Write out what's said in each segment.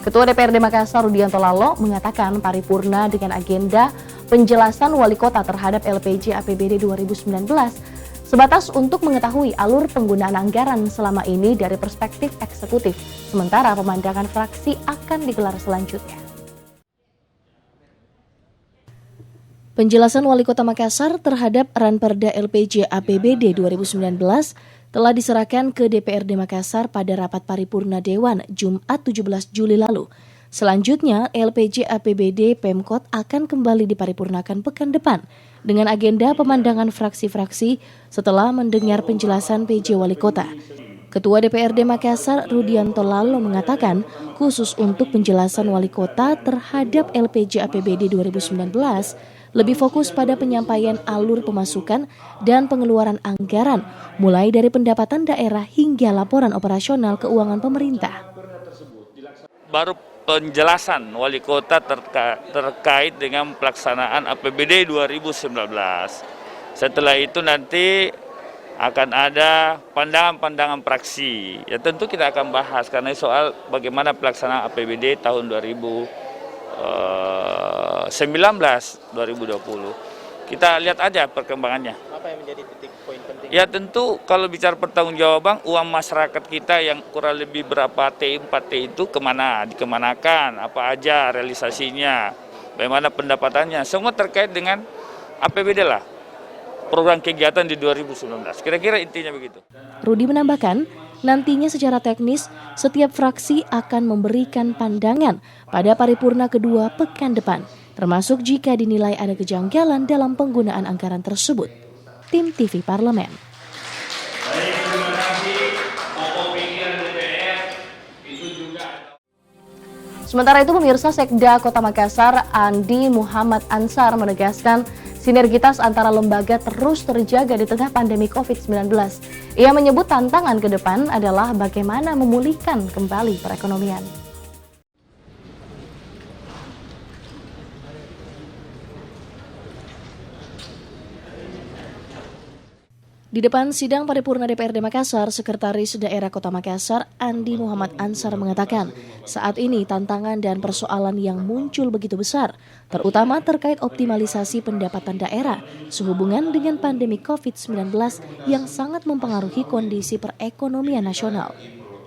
Ketua DPRD Makassar Rudianto Lalo mengatakan paripurna dengan agenda penjelasan wali kota terhadap LPJ APBD 2019 sebatas untuk mengetahui alur penggunaan anggaran selama ini dari perspektif eksekutif, sementara pemandangan fraksi akan digelar selanjutnya. Penjelasan Wali Kota Makassar terhadap Ranperda LPJ APBD 2019 telah diserahkan ke DPRD Makassar pada rapat paripurna Dewan Jumat 17 Juli lalu. Selanjutnya, LPJ APBD Pemkot akan kembali diparipurnakan pekan depan dengan agenda pemandangan fraksi-fraksi setelah mendengar penjelasan PJ Wali Kota. Ketua DPRD Makassar Rudianto Lalo mengatakan khusus untuk penjelasan Wali Kota terhadap LPJ APBD 2019 lebih fokus pada penyampaian alur pemasukan dan pengeluaran anggaran, mulai dari pendapatan daerah hingga laporan operasional keuangan pemerintah. Baru penjelasan Wali Kota terkait dengan pelaksanaan APBD 2019. Setelah itu nanti akan ada pandangan-pandangan fraksi. Ya tentu kita akan bahas karena soal bagaimana pelaksanaan APBD tahun 2019 2020. Kita lihat aja perkembangannya. Apa yang menjadi titik poin penting? Ya tentu kalau bicara pertanggungjawaban uang masyarakat kita yang kurang lebih berapa T, 4T itu dikemanakan, apa aja realisasinya, bagaimana pendapatannya, semua terkait dengan APBD lah. Program kegiatan di 2019. Kira-kira intinya begitu. Rudi menambahkan, nantinya secara teknis setiap fraksi akan memberikan pandangan pada paripurna kedua pekan depan, termasuk jika dinilai ada kejanggalan dalam penggunaan anggaran tersebut. Tim TV Parlemen. Sementara itu pemirsa, Sekda Kota Makassar Andi Muhammad Ansar menegaskan sinergitas antara lembaga terus terjaga di tengah pandemi COVID-19. Ia menyebut tantangan ke depan adalah bagaimana memulihkan kembali perekonomian. Di depan sidang paripurna DPRD Makassar, Sekretaris Daerah Kota Makassar Andi Muhammad Ansar mengatakan, saat ini tantangan dan persoalan yang muncul begitu besar, terutama terkait optimalisasi pendapatan daerah sehubungan dengan pandemi COVID-19 yang sangat mempengaruhi kondisi perekonomian nasional.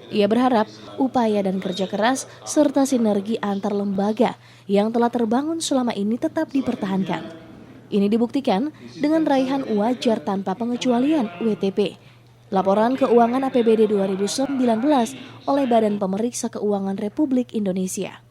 Ia berharap upaya dan kerja keras serta sinergi antar lembaga yang telah terbangun selama ini tetap dipertahankan. Ini dibuktikan dengan raihan wajar tanpa pengecualian WTP. Laporan Keuangan APBD 2019 oleh Badan Pemeriksa Keuangan Republik Indonesia.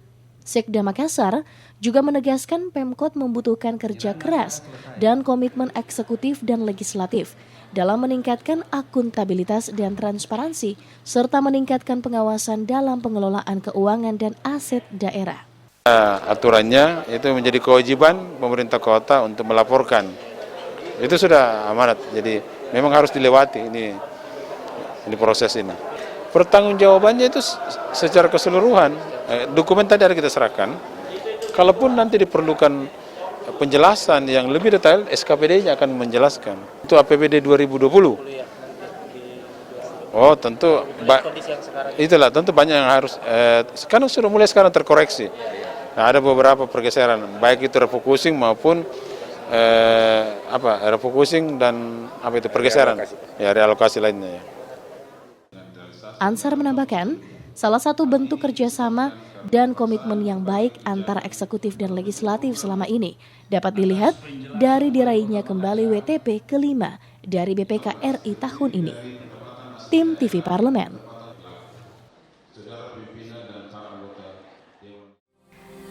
Sekda Makassar juga menegaskan Pemkot membutuhkan kerja keras dan komitmen eksekutif dan legislatif dalam meningkatkan akuntabilitas dan transparansi serta meningkatkan pengawasan dalam pengelolaan keuangan dan aset daerah. Aturannya itu menjadi kewajiban pemerintah kota untuk melaporkan. Itu sudah amanat, jadi memang harus dilewati ini proses ini. Pertanggungjawabannya itu secara keseluruhan, dokumen tadi ada kita serahkan. Kalaupun nanti diperlukan penjelasan yang lebih detail, SKPD-nya akan menjelaskan. Itu APBD 2020. Oh tentu, itulah tentu banyak yang harus, sekarang sudah mulai terkoreksi. Nah, ada beberapa pergeseran, baik itu refocusing maupun refocusing dan pergeseran, realokasi lainnya. Ansar menambahkan, salah satu bentuk kerjasama dan komitmen yang baik antara eksekutif dan legislatif selama ini dapat dilihat dari diraihnya kembali WTP kelima dari BPK RI tahun ini. Tim TV Parlemen.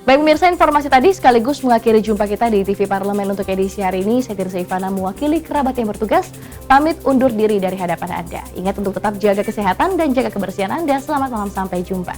Baik pemirsa, informasi tadi sekaligus mengakhiri jumpa kita di TV Parlemen untuk edisi hari ini. Saya Tirza Ivana mewakili kerabat yang bertugas, pamit undur diri dari hadapan Anda. Ingat untuk tetap jaga kesehatan dan jaga kebersihan Anda. Selamat malam, sampai jumpa.